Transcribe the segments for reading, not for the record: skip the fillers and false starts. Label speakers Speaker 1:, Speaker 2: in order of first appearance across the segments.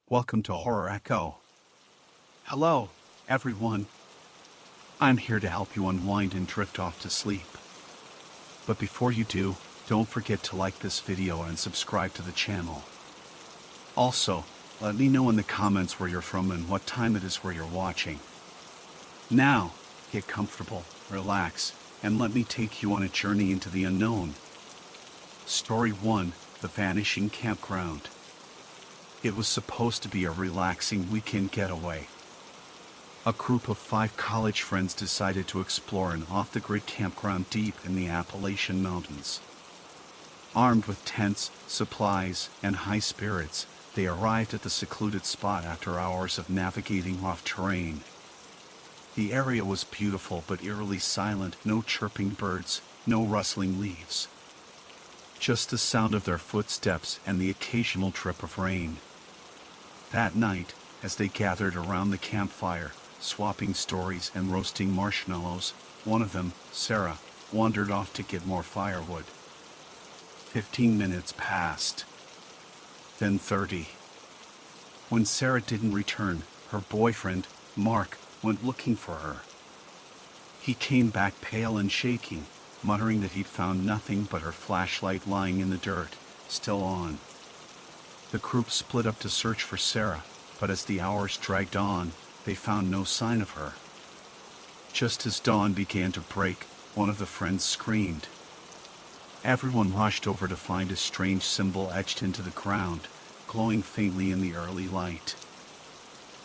Speaker 1: Welcome to Horror Echo. Hello, everyone. I'm here to help you unwind and drift off to sleep. But before you do, don't forget to like this video and subscribe to the channel. Also, let me know in the comments where you're from and what time it is where you're watching. Now, get comfortable, relax, and let me take you on a journey into the unknown. Story 1: The Vanishing Campground. It was supposed to be a relaxing weekend getaway. A group of 5 college friends decided to explore an off-the-grid campground deep in the Appalachian Mountains. Armed with tents, supplies, and high spirits, they arrived at the secluded spot after hours of navigating rough terrain. The area was beautiful but eerily silent, no chirping birds, no rustling leaves. Just the sound of their footsteps and the occasional drip of rain. That night, as they gathered around the campfire, swapping stories and roasting marshmallows, one of them, Sarah, wandered off to get more firewood. 15 minutes passed. Then 30. When Sarah didn't return, her boyfriend, Mark, went looking for her. He came back pale and shaking, muttering that he'd found nothing but her flashlight lying in the dirt, still on. The group split up to search for Sarah, but as the hours dragged on, they found no sign of her. Just as dawn began to break, one of the friends screamed. Everyone rushed over to find a strange symbol etched into the ground, glowing faintly in the early light.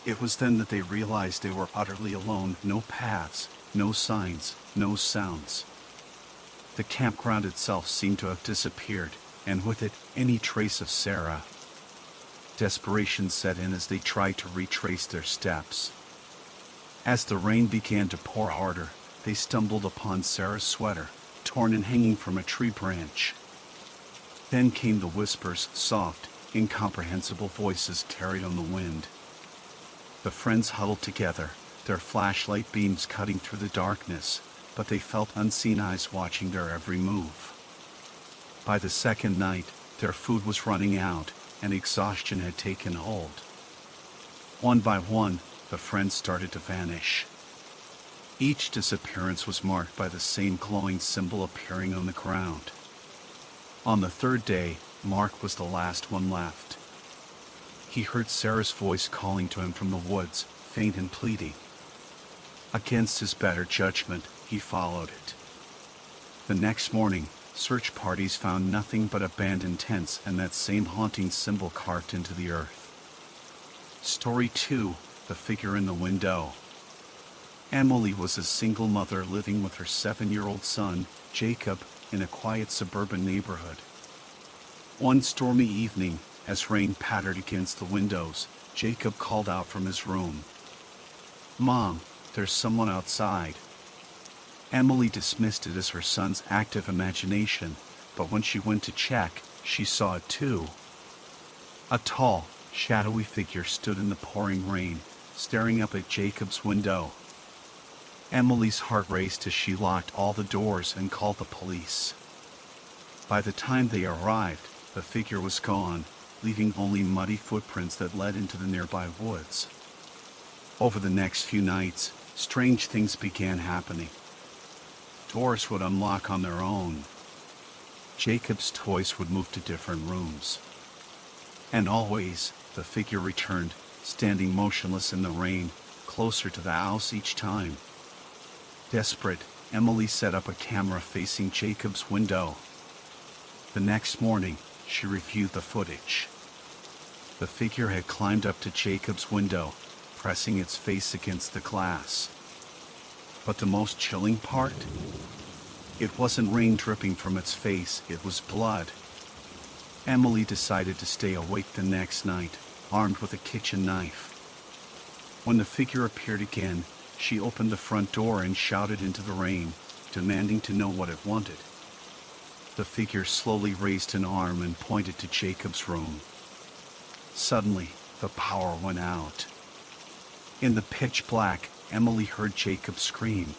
Speaker 1: It was then that they realized they were utterly alone, no paths, no signs, no sounds. The campground itself seemed to have disappeared, and with it, any trace of Sarah. Desperation set in as they tried to retrace their steps. As the rain began to pour harder, they stumbled upon Sarah's sweater, torn and hanging from a tree branch. Then came the whispers, soft, incomprehensible voices carried on the wind. The friends huddled together, their flashlight beams cutting through the darkness, but they felt unseen eyes watching their every move. By the second night, their food was running out, and exhaustion had taken hold. One by one, the friends started to vanish. Each disappearance was marked by the same glowing symbol appearing on the ground. On the third day, Mark was the last one left. He heard Sarah's voice calling to him from the woods, faint and pleading. Against his better judgment, he followed it. The next morning, search parties found nothing but abandoned tents and that same haunting symbol carved into the earth. Story 2: The Figure in the Window. Emily was a single mother living with her 7-year-old son, Jacob, in a quiet suburban neighborhood. One stormy evening, as rain pattered against the windows, Jacob called out from his room. "Mom, there's someone outside." Emily dismissed it as her son's active imagination, but when she went to check, she saw it too. A tall, shadowy figure stood in the pouring rain, staring up at Jacob's window. Emily's heart raced as she locked all the doors and called the police. By the time they arrived, the figure was gone, leaving only muddy footprints that led into the nearby woods. Over the next few nights, strange things began happening. Doors would unlock on their own. Jacob's toys would move to different rooms. And always, the figure returned, standing motionless in the rain, closer to the house each time. Desperate, Emily set up a camera facing Jacob's window. The next morning, she reviewed the footage. The figure had climbed up to Jacob's window, pressing its face against the glass. But the most chilling part? It wasn't rain dripping from its face, it was blood. Emily decided to stay awake the next night, armed with a kitchen knife. When the figure appeared again, she opened the front door and shouted into the rain, demanding to know what it wanted. The figure slowly raised an arm and pointed to Jacob's room. Suddenly, the power went out. In the pitch black, Emily heard Jacob scream.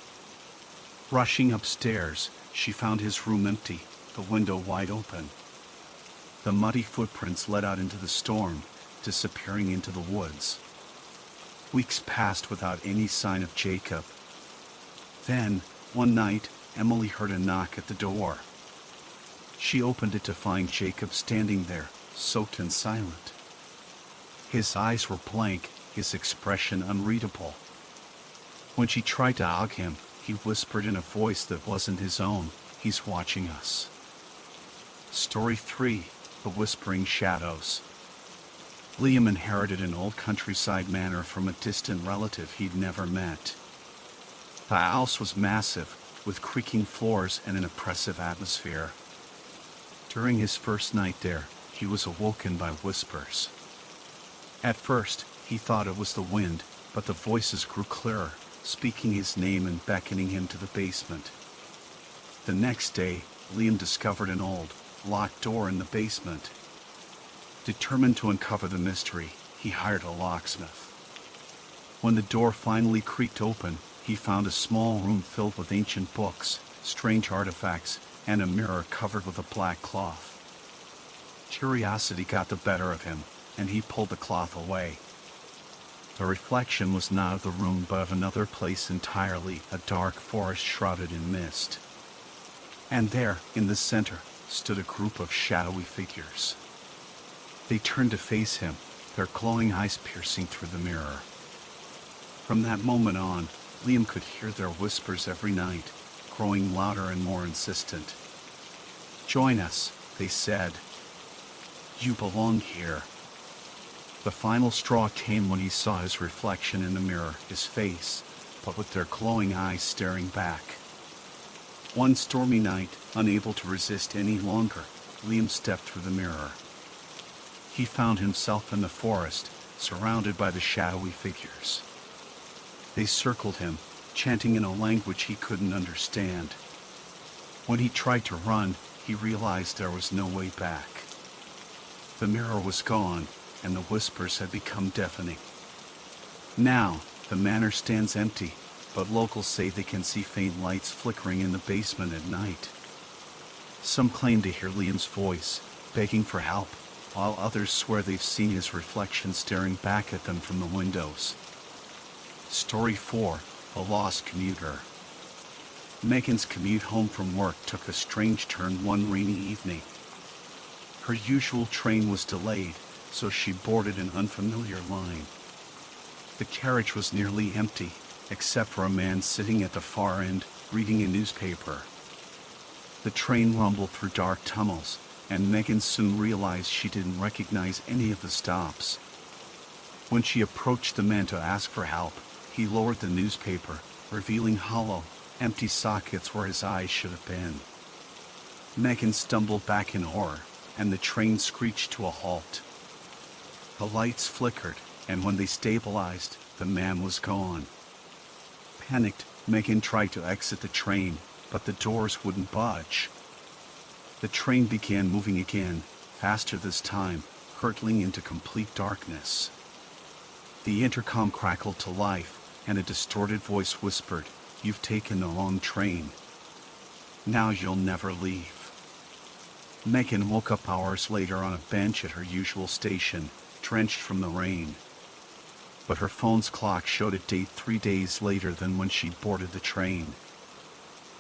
Speaker 1: Rushing upstairs, she found his room empty, the window wide open. The muddy footprints led out into the storm, disappearing into the woods. Weeks passed without any sign of Jacob. Then, one night, Emily heard a knock at the door. She opened it to find Jacob standing there, soaked and silent. His eyes were blank, his expression unreadable. When she tried to hug him, he whispered in a voice that wasn't his own, "He's watching us." Story 3. The Whispering Shadows. Liam inherited an old countryside manor from a distant relative he'd never met. The house was massive, with creaking floors and an oppressive atmosphere. During his first night there, he was awoken by whispers. At first, he thought it was the wind, but the voices grew clearer, speaking his name and beckoning him to the basement. The next day, Liam discovered an old, locked door in the basement. Determined to uncover the mystery, he hired a locksmith. When the door finally creaked open, he found a small room filled with ancient books, strange artifacts, and a mirror covered with a black cloth. Curiosity got the better of him, and he pulled the cloth away. The reflection was not of the room but of another place entirely, a dark forest shrouded in mist. And there, in the center, stood a group of shadowy figures. They turned to face him, their glowing eyes piercing through the mirror. From that moment on, Liam could hear their whispers every night, growing louder and more insistent. "Join us," they said. "You belong here." The final straw came when he saw his reflection in the mirror, his face, but with their glowing eyes staring back. One stormy night, unable to resist any longer, Liam stepped through the mirror. He found himself in the forest, surrounded by the shadowy figures. They circled him, chanting in a language he couldn't understand. When he tried to run, he realized there was no way back. The mirror was gone, and the whispers had become deafening. Now, the manor stands empty, but locals say they can see faint lights flickering in the basement at night. Some claim to hear Liam's voice, begging for help, while others swear they've seen his reflection staring back at them from the windows. Story 4. The Lost Commuter. Megan's commute home from work took a strange turn one rainy evening. Her usual train was delayed, so she boarded an unfamiliar line. The carriage was nearly empty, except for a man sitting at the far end, reading a newspaper. The train rumbled through dark tunnels, and Megan soon realized she didn't recognize any of the stops. When she approached the man to ask for help, he lowered the newspaper, revealing hollow, empty sockets where his eyes should have been. Megan stumbled back in horror, and the train screeched to a halt. The lights flickered, and when they stabilized, the man was gone. Panicked, Megan tried to exit the train, but the doors wouldn't budge. The train began moving again, faster this time, hurtling into complete darkness. The intercom crackled to life, and a distorted voice whispered, "You've taken the wrong train. Now you'll never leave." Megan woke up hours later on a bench at her usual station, drenched from the rain. But her phone's clock showed a date 3 days later than when she'd boarded the train.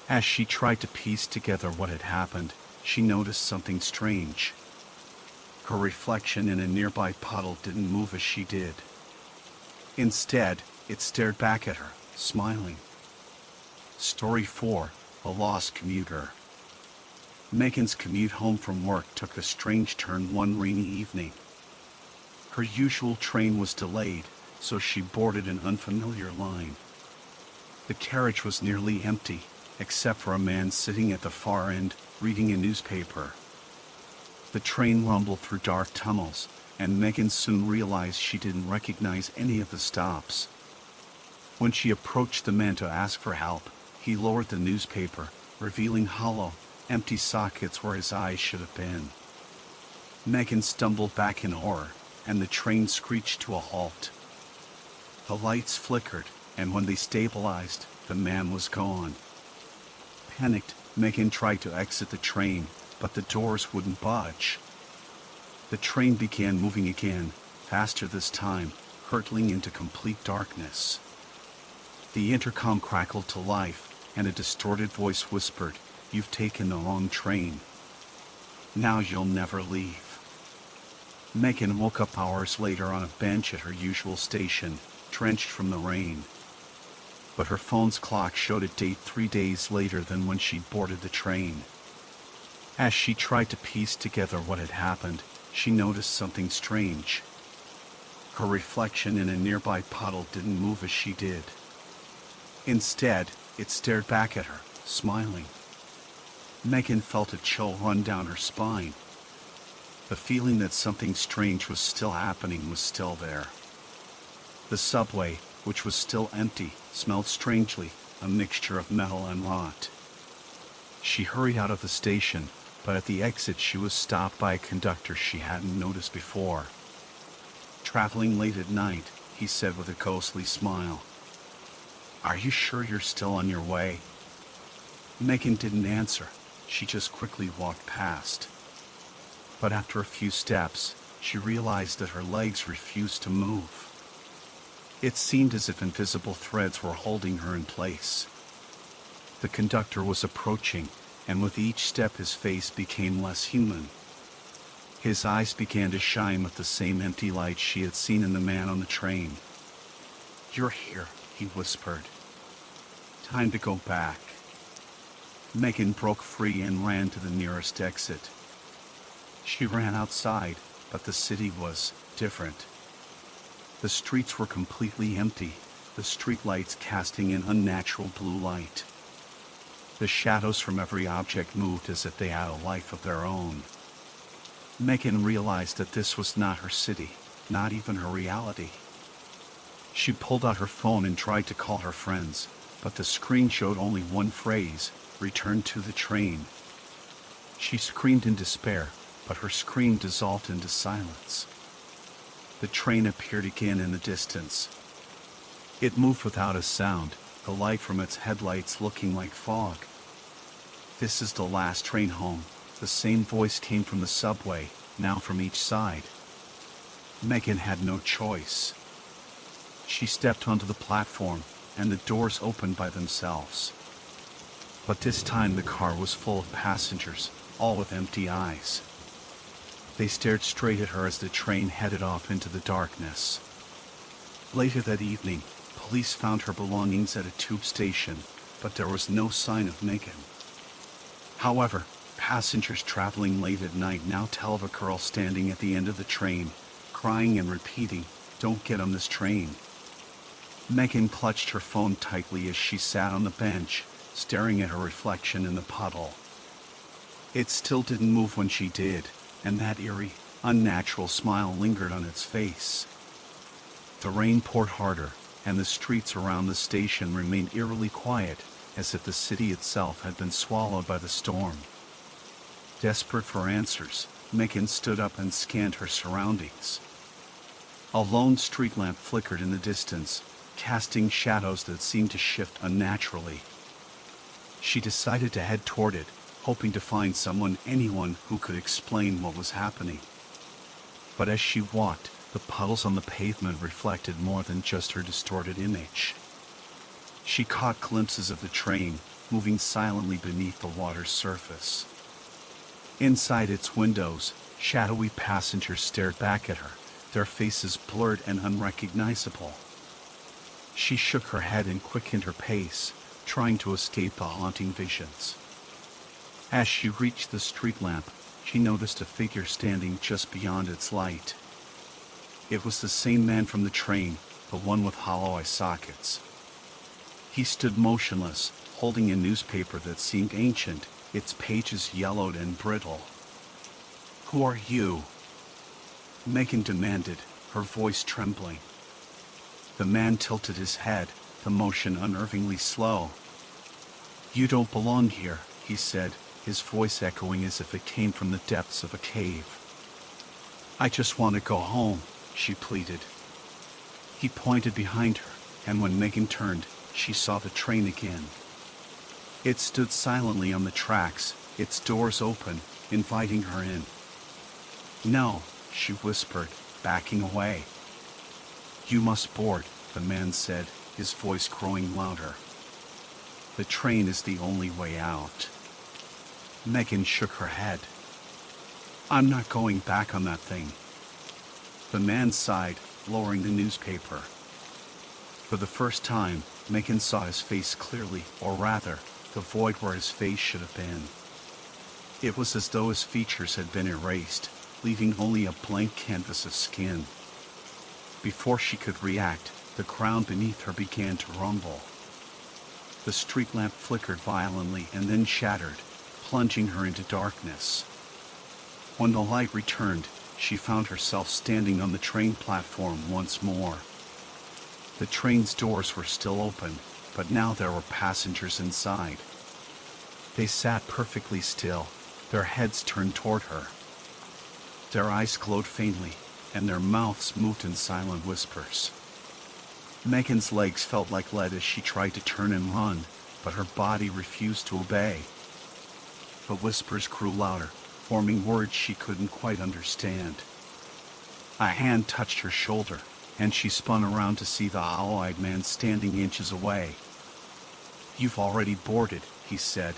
Speaker 1: As she tried to piece together what had happened, she noticed something strange. Her reflection in a nearby puddle didn't move as she did. Instead, it stared back at her, smiling. Story 4. The Lost Commuter. Megan's commute home from work took a strange turn one rainy evening. Her usual train was delayed, so she boarded an unfamiliar line. The carriage was nearly empty, except for a man sitting at the far end, reading a newspaper. The train rumbled through dark tunnels, and Megan soon realized she didn't recognize any of the stops. When she approached the man to ask for help, he lowered the newspaper, revealing hollow, empty sockets where his eyes should have been. Megan stumbled back in horror, and the train screeched to a halt. The lights flickered, and when they stabilized, the man was gone. Panicked, Megan tried to exit the train, but the doors wouldn't budge. The train began moving again, faster this time, hurtling into complete darkness. The intercom crackled to life, and a distorted voice whispered, "You've taken the wrong train. Now you'll never leave." Megan woke up hours later on a bench at her usual station, drenched from the rain. But her phone's clock showed a date 3 days later than when she boarded the train. As she tried to piece together what had happened, she noticed something strange. Her reflection in a nearby puddle didn't move as she did. Instead, it stared back at her, smiling. Megan felt a chill run down her spine. The feeling that something strange was still happening was still there. The subway, which was still empty, smelled strangely, a mixture of metal and rot. She hurried out of the station, but at the exit she was stopped by a conductor she hadn't noticed before. "Traveling late at night," he said with a ghostly smile. "Are you sure you're still on your way?" Megan didn't answer. She just quickly walked past. But after a few steps, she realized that her legs refused to move. It seemed as if invisible threads were holding her in place. The conductor was approaching, and with each step his face became less human. His eyes began to shine with the same empty light she had seen in the man on the train. "You're here," he whispered. "Time to go back." Megan broke free and ran to the nearest exit. She ran outside, but the city was different. The streets were completely empty, the streetlights casting an unnatural blue light. The shadows from every object moved as if they had a life of their own. Megan realized that this was not her city, not even her reality. She pulled out her phone and tried to call her friends, but the screen showed only one phrase: "Return to the train." She screamed in despair, but her scream dissolved into silence. The train appeared again in the distance. It moved without a sound, the light from its headlights looking like fog. "This is the last train home." The same voice came from the subway, now from each side. Megan had no choice. She stepped onto the platform, and the doors opened by themselves. But this time the car was full of passengers, all with empty eyes. They stared straight at her as the train headed off into the darkness. Later that evening, police found her belongings at a tube station, but there was no sign of Megan. However, passengers traveling late at night now tell of a girl standing at the end of the train, crying and repeating, "Don't get on this train." Megan clutched her phone tightly as she sat on the bench, staring at her reflection in the puddle. It still didn't move when she did, and that eerie, unnatural smile lingered on its face. The rain poured harder, and the streets around the station remained eerily quiet, as if the city itself had been swallowed by the storm. Desperate for answers, Megan stood up and scanned her surroundings. A lone street lamp flickered in the distance, casting shadows that seemed to shift unnaturally. She decided to head toward it, hoping to find anyone who could explain what was happening. But as she walked, the puddles on the pavement reflected more than just her distorted image. She caught glimpses of the train, moving silently beneath the water's surface. Inside its windows, shadowy passengers stared back at her, their faces blurred and unrecognizable. She shook her head and quickened her pace, trying to escape the haunting visions. As she reached the street lamp, she noticed a figure standing just beyond its light. It was the same man from the train, the one with hollow eye sockets. He stood motionless, holding a newspaper that seemed ancient, its pages yellowed and brittle. "Who are you?" Megan demanded, her voice trembling. The man tilted his head, the motion unnervingly slow. "You don't belong here," he said, his voice echoing as if it came from the depths of a cave. "I just want to go home," she pleaded. He pointed behind her, and when Megan turned, she saw the train again. It stood silently on the tracks, its doors open, inviting her in. "No," she whispered, backing away. "You must board," the man said, his voice growing louder. "The train is the only way out." Megan shook her head. "I'm not going back on that thing." The man sighed, lowering the newspaper. For the first time, Megan saw his face clearly, or rather, the void where his face should have been. It was as though his features had been erased, leaving only a blank canvas of skin. Before she could react, the ground beneath her began to rumble. The street lamp flickered violently and then shattered, plunging her into darkness. When the light returned, she found herself standing on the train platform once more. The train's doors were still open, but now there were passengers inside. They sat perfectly still, their heads turned toward her. Their eyes glowed faintly, and their mouths moved in silent whispers. Megan's legs felt like lead as she tried to turn and run, but her body refused to obey. The whispers grew louder, forming words she couldn't quite understand. A hand touched her shoulder, and she spun around to see the owl-eyed man standing inches away. "You've already boarded," he said.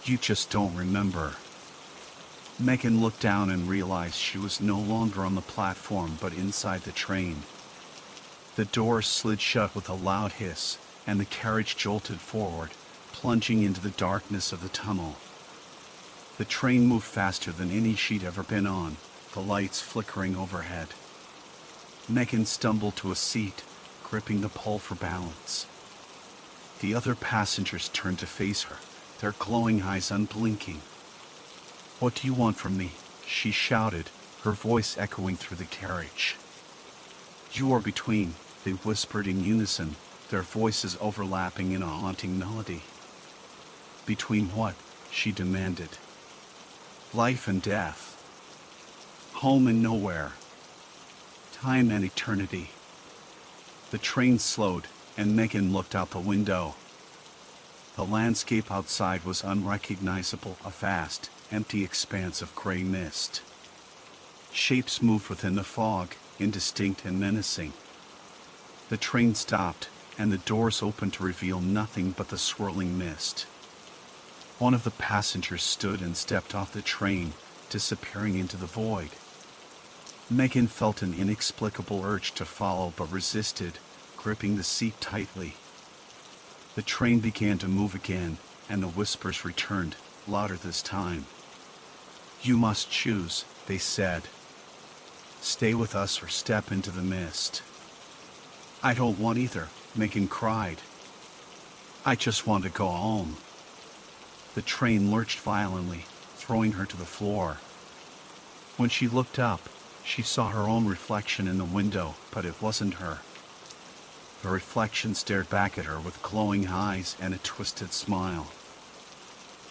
Speaker 1: "You just don't remember." Megan looked down and realized she was no longer on the platform but inside the train. The doors slid shut with a loud hiss, and the carriage jolted forward, plunging into the darkness of the tunnel. The train moved faster than any she'd ever been on, the lights flickering overhead. Megan stumbled to a seat, gripping the pole for balance. The other passengers turned to face her, their glowing eyes unblinking. "What do you want from me?" she shouted, her voice echoing through the carriage. "You are between," they whispered in unison, their voices overlapping in a haunting melody. "Between what?" she demanded. "Life and death. Home and nowhere. Time and eternity." The train slowed, and Megan looked out the window. The landscape outside was unrecognizable, a vast, empty expanse of gray mist. Shapes moved within the fog, indistinct and menacing. The train stopped, and the doors opened to reveal nothing but the swirling mist. One of the passengers stood and stepped off the train, disappearing into the void. Megan felt an inexplicable urge to follow but resisted, gripping the seat tightly. The train began to move again, and the whispers returned, louder this time. "You must choose," they said. "Stay with us or step into the mist." "I don't want either," Megan cried. "I just want to go home." The train lurched violently, throwing her to the floor. When she looked up, she saw her own reflection in the window, but it wasn't her. The reflection stared back at her with glowing eyes and a twisted smile.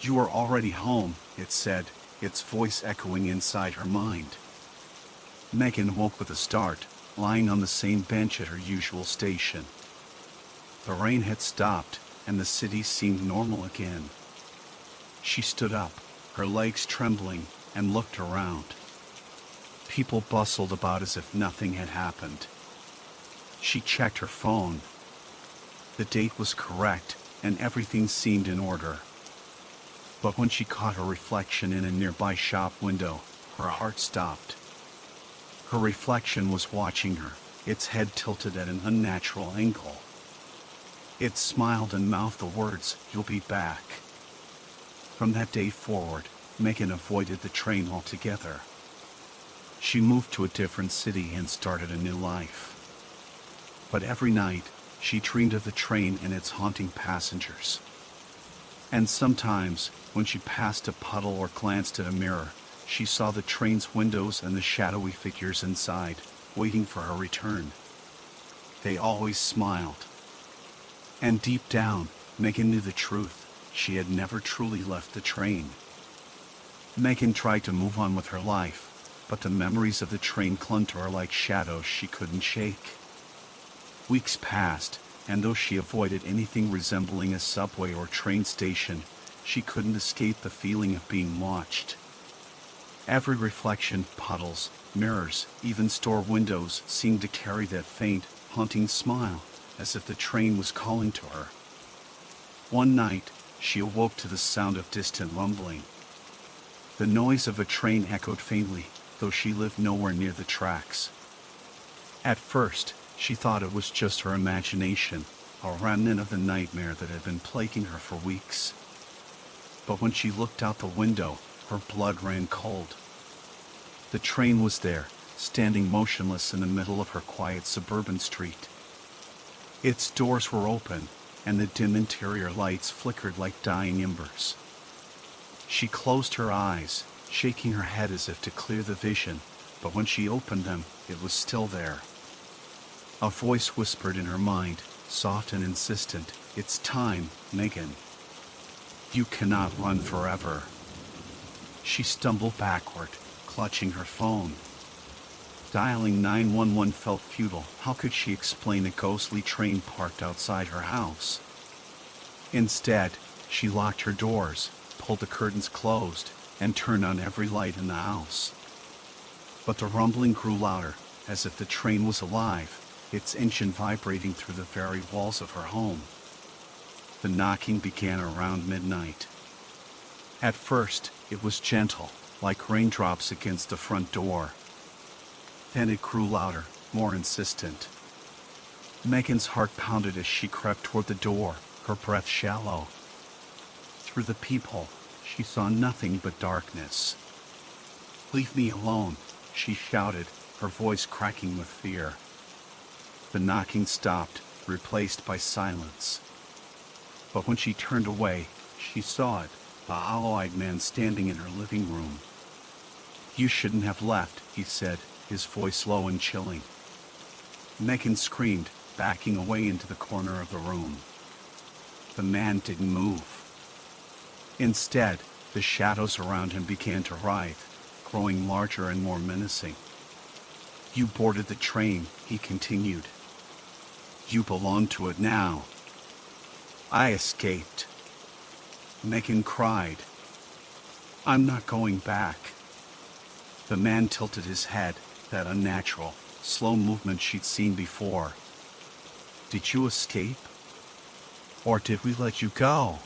Speaker 1: "You are already home," it said, its voice echoing inside her mind. Megan woke with a start, lying on the same bench at her usual station. The rain had stopped, and the city seemed normal again. She stood up, her legs trembling, and looked around. People bustled about as if nothing had happened. She checked her phone. The date was correct, and everything seemed in order. But when she caught her reflection in a nearby shop window, her heart stopped. Her reflection was watching her, its head tilted at an unnatural angle. It smiled and mouthed the words, "You'll be back." From that day forward, Megan avoided the train altogether. She moved to a different city and started a new life. But every night, she dreamed of the train and its haunting passengers. And sometimes, when she passed a puddle or glanced at a mirror, she saw the train's windows and the shadowy figures inside, waiting for her return. They always smiled. And deep down, Megan knew the truth. She had never truly left the train. Megan tried to move on with her life, but the memories of the train clung to her like shadows she couldn't shake. Weeks passed, and though she avoided anything resembling a subway or train station, she couldn't escape the feeling of being watched. Every reflection, puddles, Mirrors, even store windows, seemed to carry that faint, haunting smile, as if the train was calling to her. One night, she awoke to the sound of distant rumbling. The noise of a train echoed faintly, though she lived nowhere near the tracks. At first, she thought it was just her imagination, a remnant of the nightmare that had been plaguing her for weeks. But when she looked out the window, her blood ran cold. The train was there, standing motionless in the middle of her quiet suburban street. Its doors were open, and the dim interior lights flickered like dying embers. She closed her eyes, shaking her head as if to clear the vision, but when she opened them, it was still there. A voice whispered in her mind, soft and insistent, "It's time, Megan. You cannot run forever." She stumbled backward, clutching her phone. Dialing 911 felt futile. How could she explain a ghostly train parked outside her house? Instead, she locked her doors, pulled the curtains closed, and turned on every light in the house. But the rumbling grew louder, as if the train was alive, its engine vibrating through the very walls of her home. The knocking began around midnight. At first, it was gentle, like raindrops against the front door. Then it grew louder, more insistent. Megan's heart pounded as she crept toward the door, her breath shallow. Through the peephole, she saw nothing but darkness. "Leave me alone," she shouted, her voice cracking with fear. The knocking stopped, replaced by silence. But when she turned away, she saw it, a hollow-eyed man standing in her living room. "You shouldn't have left," he said, his voice low and chilling. Megan screamed, backing away into the corner of the room. The man didn't move. Instead, the shadows around him began to writhe, growing larger and more menacing. "You boarded the train," he continued. "You belong to it now." "I escaped," Megan cried. "I'm not going back." The man tilted his head, that unnatural, slow movement she'd seen before. "Did you escape? Or did we let you go?"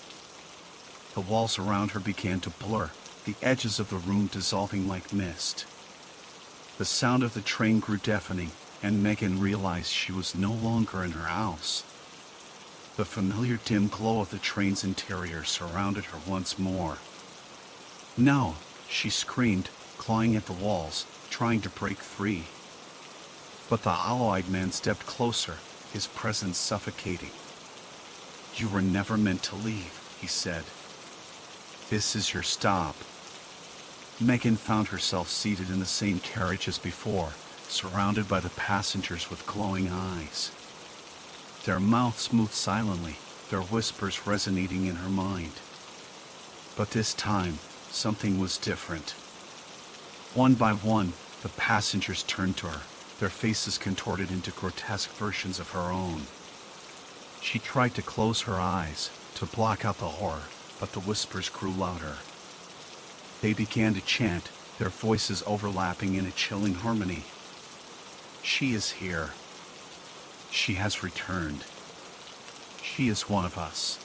Speaker 1: The walls around her began to blur, the edges of the room dissolving like mist. The sound of the train grew deafening, and Megan realized she was no longer in her house. The familiar dim glow of the train's interior surrounded her once more. "No!" she screamed, clawing at the walls, trying to break free. But the hollow-eyed man stepped closer, his presence suffocating. "You were never meant to leave," he said. "This is your stop." Megan found herself seated in the same carriage as before, surrounded by the passengers with glowing eyes. Their mouths moved silently, their whispers resonating in her mind. But this time, something was different. One by one, the passengers turned to her, their faces contorted into grotesque versions of her own. She tried to close her eyes, to block out the horror, but the whispers grew louder. They began to chant, their voices overlapping in a chilling harmony. "She is here. She has returned. She is one of us."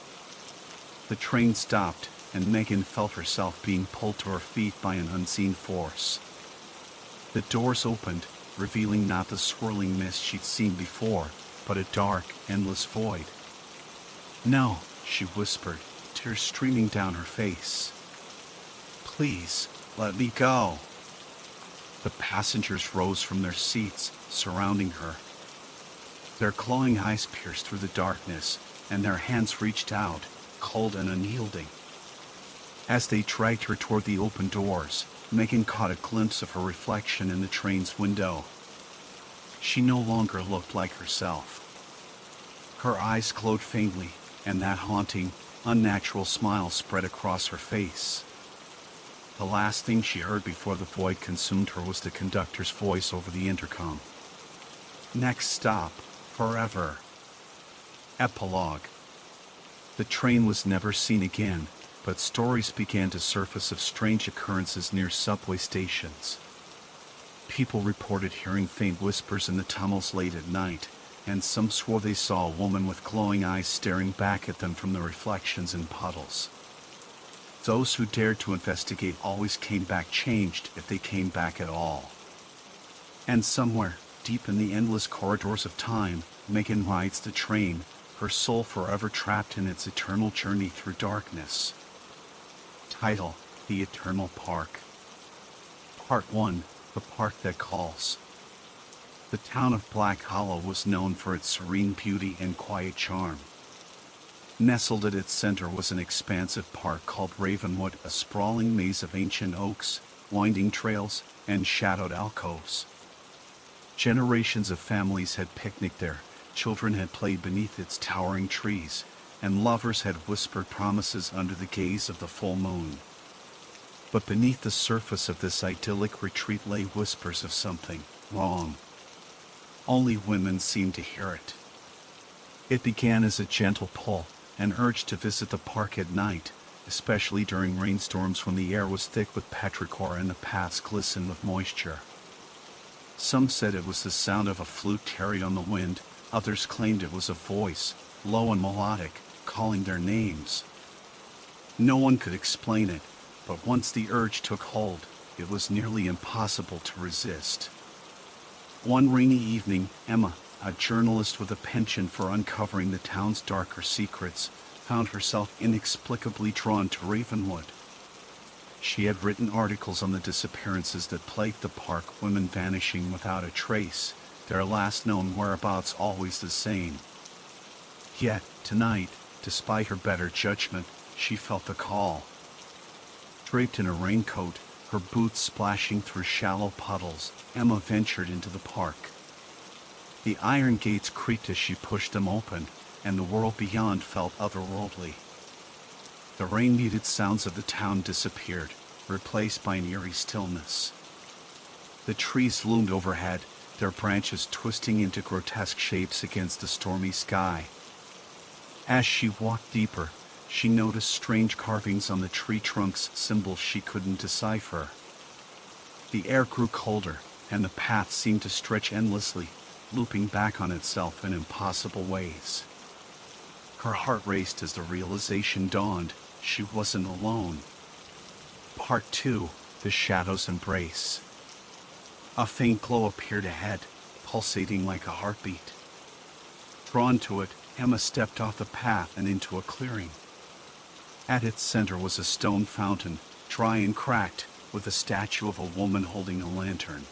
Speaker 1: The train stopped, and Megan felt herself being pulled to her feet by an unseen force. The doors opened, revealing not the swirling mist she'd seen before, but a dark, endless void. "No," she whispered, tears streaming down her face. "Please, let me go." The passengers rose from their seats, surrounding her. Their glowing eyes pierced through the darkness, and their hands reached out, cold and unyielding. As they dragged her toward the open doors, Megan caught a glimpse of her reflection in the train's window. She no longer looked like herself. Her eyes glowed faintly, and that haunting, unnatural smile spread across her face. The last thing she heard before the void consumed her was the conductor's voice over the intercom. "Next stop, forever." Epilogue. The train was never seen again, but stories began to surface of strange occurrences near subway stations. People reported hearing faint whispers in the tunnels late at night, and some swore they saw a woman with glowing eyes staring back at them from the reflections in puddles. Those who dared to investigate always came back changed, if they came back at all. And somewhere, deep in the endless corridors of time, Megan rides the train, her soul forever trapped in its eternal journey through darkness. Title: The Eternal Park. Part 1: The Park That Calls. The town of Black Hollow was known for its serene beauty and quiet charm. Nestled at its center was an expansive park called Ravenwood, a sprawling maze of ancient oaks, winding trails, and shadowed alcoves. Generations of families had picnicked there, children had played beneath its towering trees, and lovers had whispered promises under the gaze of the full moon. But beneath the surface of this idyllic retreat lay whispers of something wrong. Only women seemed to hear it. It began as a gentle pull, an urge to visit the park at night, especially during rainstorms when the air was thick with petrichor and the paths glistened with moisture. Some said it was the sound of a flute carried on the wind, others claimed it was a voice, low and melodic, calling their names. No one could explain it, but once the urge took hold, it was nearly impossible to resist. One rainy evening, Emma, a journalist with a penchant for uncovering the town's darker secrets, found herself inexplicably drawn to Ravenwood. She had written articles on the disappearances that plagued the park, women vanishing without a trace, their last known whereabouts always the same. Yet, tonight, despite her better judgment, she felt the call. Draped in a raincoat, her boots splashing through shallow puddles, Emma ventured into the park. The iron gates creaked as she pushed them open, and the world beyond felt otherworldly. The rain-muted sounds of the town disappeared, replaced by an eerie stillness. The trees loomed overhead, their branches twisting into grotesque shapes against the stormy sky. As she walked deeper, she noticed strange carvings on the tree trunks, symbols she couldn't decipher. The air grew colder, and the path seemed to stretch endlessly, looping back on itself in impossible ways. Her heart raced as the realization dawned: she wasn't alone. Part 2: The Shadow's Embrace. A faint glow appeared ahead, pulsating like a heartbeat. Drawn to it, Emma stepped off the path and into a clearing. At its center was a stone fountain, dry and cracked, with a statue of a woman holding a lantern.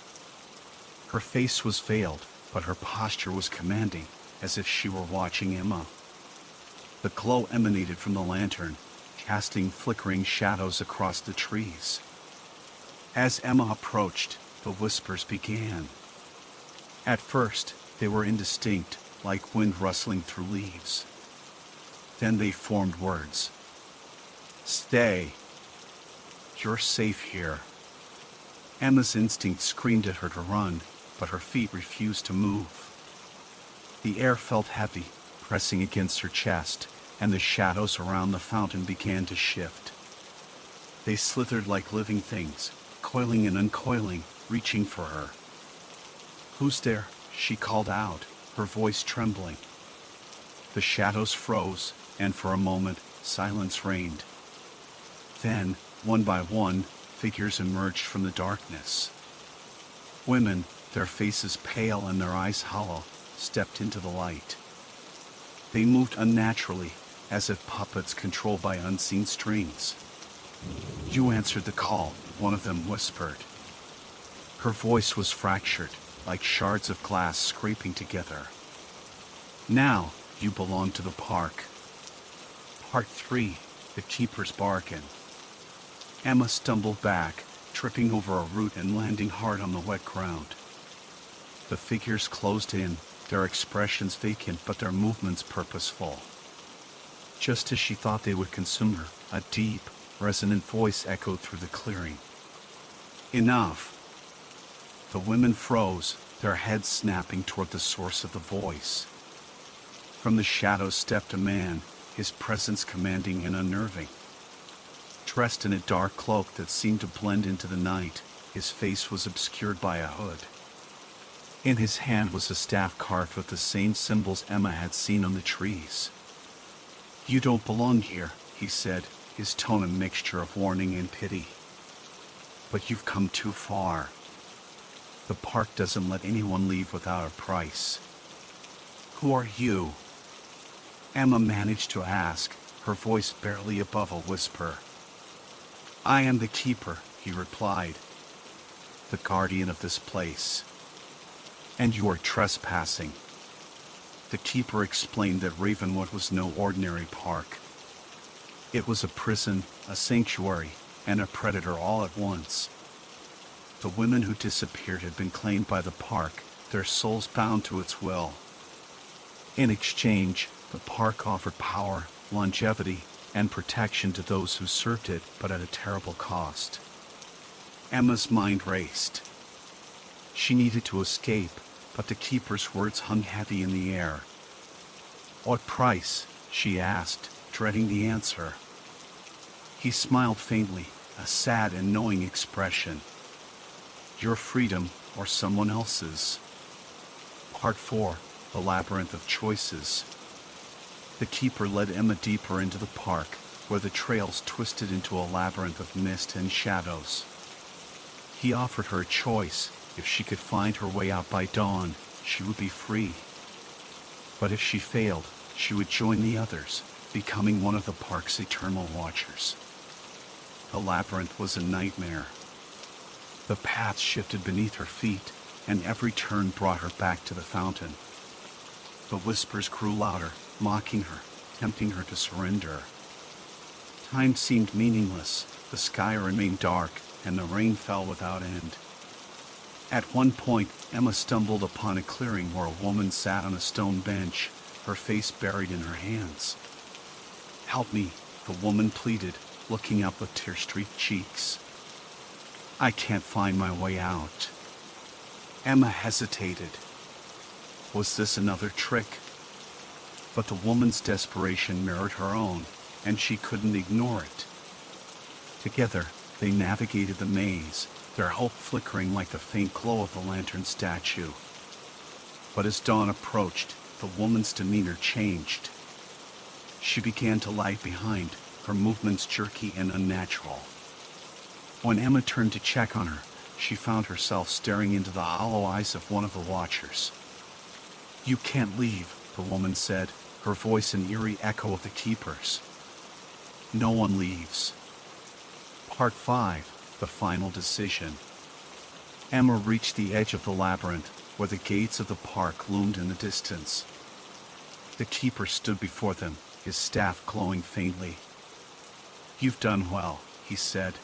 Speaker 1: Her face was veiled, but her posture was commanding, as if she were watching Emma. The glow emanated from the lantern, casting flickering shadows across the trees. As Emma approached, the whispers began. At first, they were indistinct, like wind rustling through leaves. Then they formed words. "Stay. You're safe here." Emma's instinct screamed at her to run, but her feet refused to move. The air felt heavy, pressing against her chest, and the shadows around the fountain began to shift. They slithered like living things, coiling and uncoiling, reaching for her. "Who's there?" she called out, her voice trembling. The shadows froze, and for a moment, silence reigned. Then, one by one, figures emerged from the darkness. Women, their faces pale and their eyes hollow, stepped into the light. They moved unnaturally, as if puppets controlled by unseen strings. "You answered the call," one of them whispered. Her voice was fractured, like shards of glass scraping together. "Now, you belong to the park." Part 3: The Keeper's Bargain. Emma stumbled back, tripping over a root and landing hard on the wet ground. The figures closed in, their expressions vacant but their movements purposeful. Just as she thought they would consume her, a deep, resonant voice echoed through the clearing. "Enough!" The women froze, their heads snapping toward the source of the voice. From the shadows stepped a man, his presence commanding and unnerving. Dressed in a dark cloak that seemed to blend into the night, His face was obscured by a hood. In his hand was a staff carved with the same symbols Emma had seen on the trees. "You don't belong here," he said, his tone a mixture of warning and pity. "But you've come too far. The park doesn't let anyone leave without a price." "Who are you?" Emma managed to ask, her voice barely above a whisper. "I am the keeper," he replied, "the guardian of this place. And you are trespassing." The keeper explained that Ravenwood was no ordinary park. It was a prison, a sanctuary, and a predator all at once. The women who disappeared had been claimed by the park, their souls bound to its will. In exchange, the park offered power, longevity, and protection to those who served it, but at a terrible cost. Emma's mind raced. She needed to escape, but the keeper's words hung heavy in the air. "What price?" she asked, dreading the answer. He smiled faintly, a sad and knowing expression. "Your freedom or someone else's." Part 4. The Labyrinth of Choices. The keeper led Emma deeper into the park, where the trails twisted into a labyrinth of mist and shadows. He offered her a choice. If she could find her way out by dawn, she would be free. But if she failed, she would join the others, becoming one of the park's eternal watchers. The labyrinth was a nightmare. The path shifted beneath her feet, and every turn brought her back to the fountain. The whispers grew louder, mocking her, tempting her to surrender. Time seemed meaningless, the sky remained dark, and the rain fell without end. At one point, Emma stumbled upon a clearing where a woman sat on a stone bench, her face buried in her hands. "Help me," the woman pleaded, looking up with tear-streaked cheeks. "I can't find my way out." Emma hesitated. Was this another trick? But the woman's desperation mirrored her own, and she couldn't ignore it. Together, they navigated the maze, their hope flickering like the faint glow of the lantern statue. But as dawn approached, the woman's demeanor changed. She began to lag behind, her movements jerky and unnatural. When Emma turned to check on her, she found herself staring into the hollow eyes of one of the watchers. "You can't leave," the woman said, her voice an eerie echo of the keeper's. "No one leaves." Part 5. The Final Decision. Emma reached the edge of the labyrinth, where the gates of the park loomed in the distance. The keeper stood before them, his staff glowing faintly. "You've done well," he said.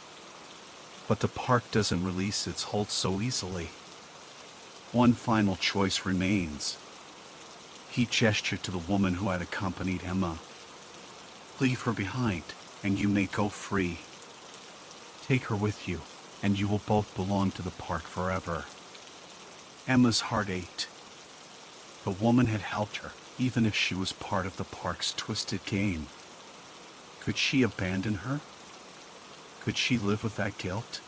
Speaker 1: "But the park doesn't release its hold so easily. One final choice remains." He gestured to the woman who had accompanied Emma. "Leave her behind, and you may go free. Take her with you, and you will both belong to the park forever." Emma's heart ached. The woman had helped her, even if she was part of the park's twisted game. Could she abandon her? Could she live with that guilt?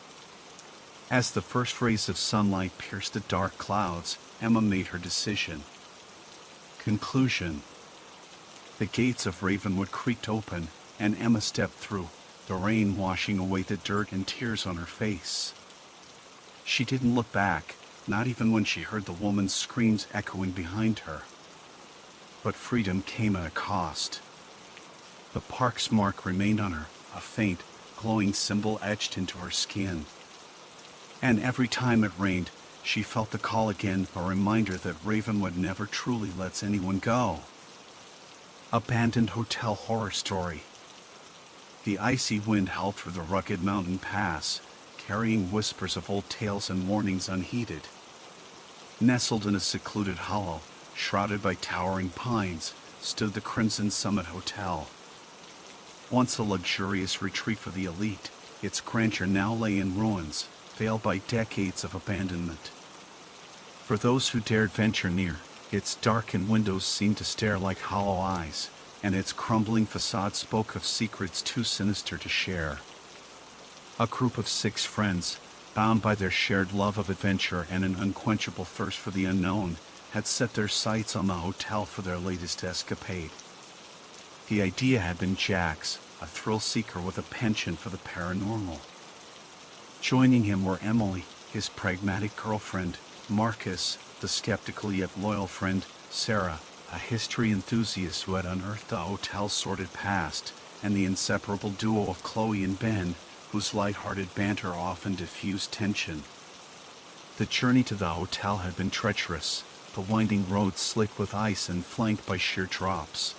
Speaker 1: As the first rays of sunlight pierced the dark clouds, Emma made her decision. Conclusion. The gates of Ravenwood creaked open, and Emma stepped through, the rain washing away the dirt and tears on her face. She didn't look back, not even when she heard the woman's screams echoing behind her. But freedom came at a cost. The park's mark remained on her, a faint, glowing symbol etched into her skin. And every time it rained, she felt the call again, a reminder that Ravenwood never truly lets anyone go. Abandoned hotel horror story. The icy wind howled through the rugged mountain pass, carrying whispers of old tales and warnings unheeded. Nestled in a secluded hollow, shrouded by towering pines, stood the Crimson Summit Hotel. Once a luxurious retreat for the elite, its grandeur now lay in ruins, veiled by decades of abandonment. For those who dared venture near, its darkened windows seemed to stare like hollow eyes, and its crumbling facade spoke of secrets too sinister to share. A group of 6 friends, bound by their shared love of adventure and an unquenchable thirst for the unknown, had set their sights on the hotel for their latest escapade. The idea had been Jack's, a thrill-seeker with a penchant for the paranormal. Joining him were Emily, his pragmatic girlfriend, Marcus, the skeptical yet loyal friend, Sarah, a history enthusiast who had unearthed the hotel's sordid past, and the inseparable duo of Chloe and Ben, whose light-hearted banter often diffused tension. The journey to the hotel had been treacherous, the winding road slick with ice and flanked by sheer drops.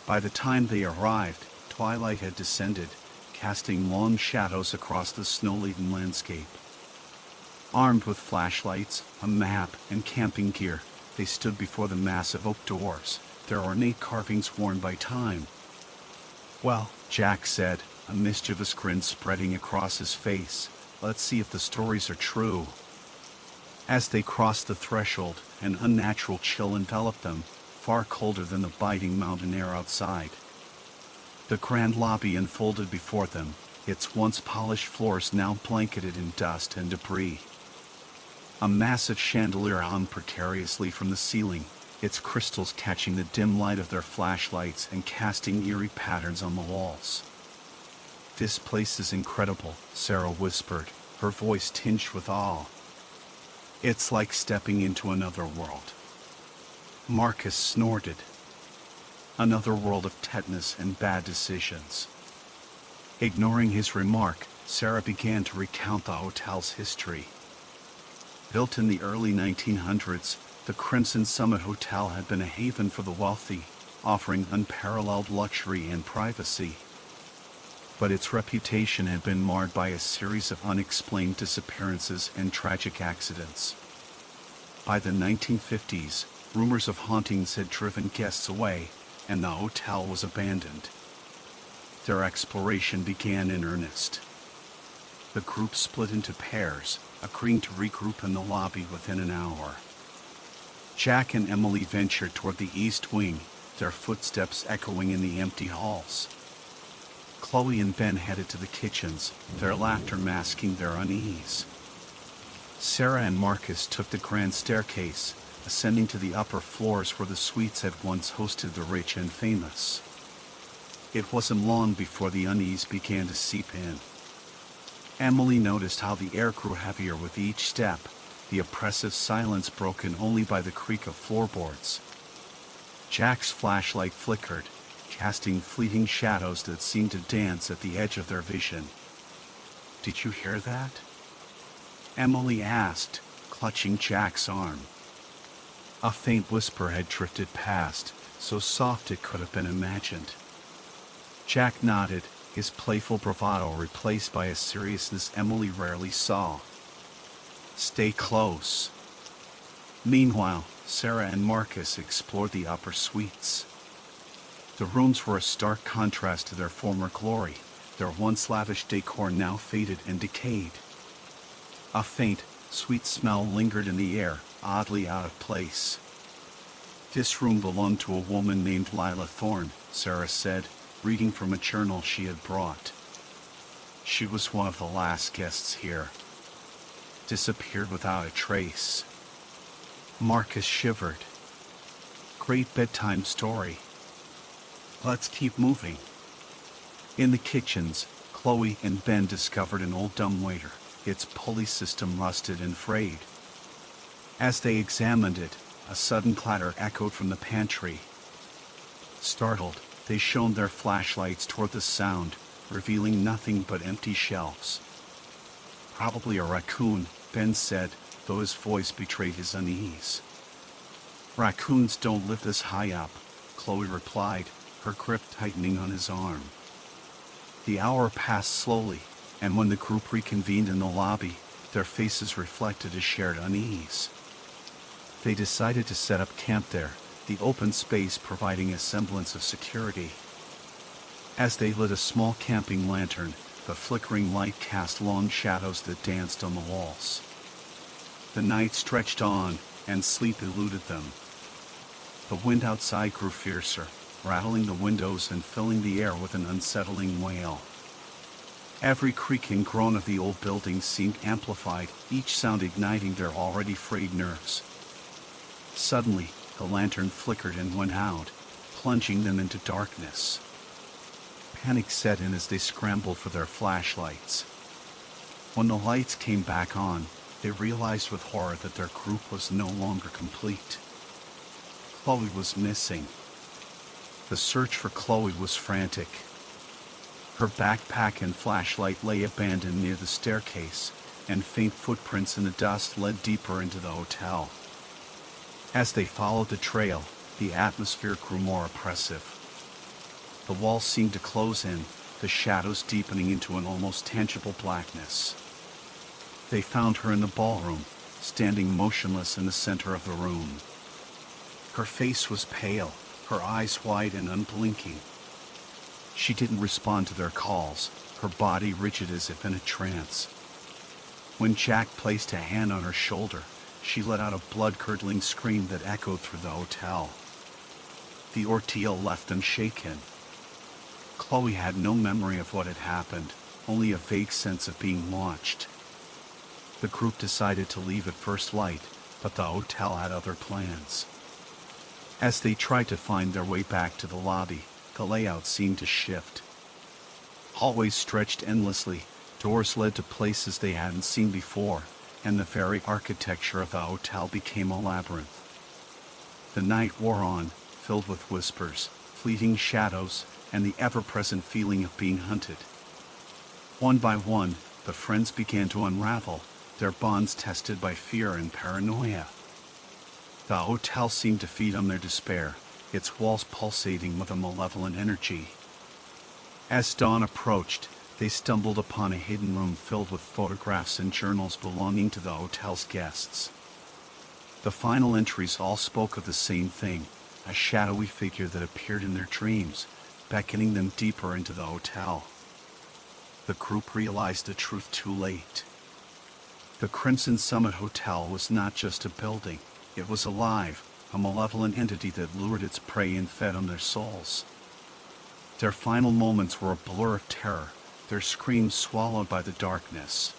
Speaker 1: By the time they arrived, twilight had descended, casting long shadows across the snow-laden landscape. Armed with flashlights, a map, and camping gear, they stood before the massive oak doors, their ornate carvings worn by time. "Well," Jack said, a mischievous grin spreading across his face, "let's see if the stories are true." As they crossed the threshold, an unnatural chill enveloped them, far colder than the biting mountain air outside. The grand lobby unfolded before them, its once polished floors now blanketed in dust and debris. A massive chandelier hung precariously from the ceiling, its crystals catching the dim light of their flashlights and casting eerie patterns on the walls. "This place is incredible," Sarah whispered, her voice tinged with awe. "It's like stepping into another world." Marcus snorted. Another world of tetanus and bad decisions. Ignoring his remark, Sarah began to recount the hotel's history. Built in the early 1900s, the Crimson Summit Hotel had been a haven for the wealthy, offering unparalleled luxury and privacy. But its reputation had been marred by a series of unexplained disappearances and tragic accidents. By the 1950s, rumors of hauntings had driven guests away, and the hotel was abandoned. Their exploration began in earnest. The group split into pairs, agreeing to regroup in the lobby within an hour. Jack and Emily ventured toward the east wing, their footsteps echoing in the empty halls. Chloe and Ben headed to the kitchens, their laughter masking their unease. Sarah and Marcus took the grand staircase, ascending to the upper floors where the suites had once hosted the rich and famous. It wasn't long before the unease began to seep in. Emily noticed how the air grew heavier with each step, the oppressive silence broken only by the creak of floorboards. Jack's flashlight flickered, casting fleeting shadows that seemed to dance at the edge of their vision. "Did you hear that?" Emily asked, clutching Jack's arm. A faint whisper had drifted past, so soft it could have been imagined. Jack nodded, his playful bravado replaced by a seriousness Emily rarely saw. "Stay close." Meanwhile, Sarah and Marcus explored the upper suites. The rooms were a stark contrast to their former glory, their once lavish decor now faded and decayed. A faint, sweet smell lingered in the air, oddly out of place. "This room belonged to a woman named Lila Thorne," Sarah said, reading from a journal she had brought. "She was one of the last guests here. Disappeared without a trace." Marcus shivered. "Great bedtime story. Let's keep moving." In the kitchens, Chloe and Ben discovered an old dumbwaiter, its pulley system rusted and frayed. As they examined it, a sudden clatter echoed from the pantry. Startled, they shone their flashlights toward the sound, revealing nothing but empty shelves. "Probably a raccoon," Ben said, though his voice betrayed his unease. "Raccoons don't live this high up," Chloe replied, her grip tightening on his arm. The hour passed slowly, and when the group reconvened in the lobby, their faces reflected a shared unease. They decided to set up camp there, the open space providing a semblance of security. As they lit a small camping lantern, the flickering light cast long shadows that danced on the walls. The night stretched on, and sleep eluded them. The wind outside grew fiercer, rattling the windows and filling the air with an unsettling wail. Every creak and groan of the old building seemed amplified, each sound igniting their already frayed nerves. Suddenly, the lantern flickered and went out, plunging them into darkness. Panic set in as they scrambled for their flashlights. When the lights came back on, they realized with horror that their group was no longer complete. Chloe was missing. The search for Chloe was frantic. Her backpack and flashlight lay abandoned near the staircase, and faint footprints in the dust led deeper into the hotel. As they followed the trail, the atmosphere grew more oppressive. The walls seemed to close in, the shadows deepening into an almost tangible blackness. They found her in the ballroom, standing motionless in the center of the room. Her face was pale, her eyes wide and unblinking. She didn't respond to their calls, her body rigid as if in a trance. When Jack placed a hand on her shoulder, she let out a blood-curdling scream that echoed through the hotel. The ordeal left them shaken. Chloe had no memory of what had happened, only a vague sense of being watched. The group decided to leave at first light, but the hotel had other plans. As they tried to find their way back to the lobby, the layout seemed to shift. Hallways stretched endlessly, doors led to places they hadn't seen before, and the very architecture of the hotel became a labyrinth. The night wore on, filled with whispers, fleeting shadows, and the ever-present feeling of being hunted. One by one, the friends began to unravel, their bonds tested by fear and paranoia. The hotel seemed to feed on their despair, its walls pulsating with a malevolent energy. As dawn approached, they stumbled upon a hidden room filled with photographs and journals belonging to the hotel's guests. The final entries all spoke of the same thing, a shadowy figure that appeared in their dreams, beckoning them deeper into the hotel. The group realized the truth too late. The Crimson Summit Hotel was not just a building, it was alive, a malevolent entity that lured its prey and fed on their souls. Their final moments were a blur of terror, their screams swallowed by the darkness.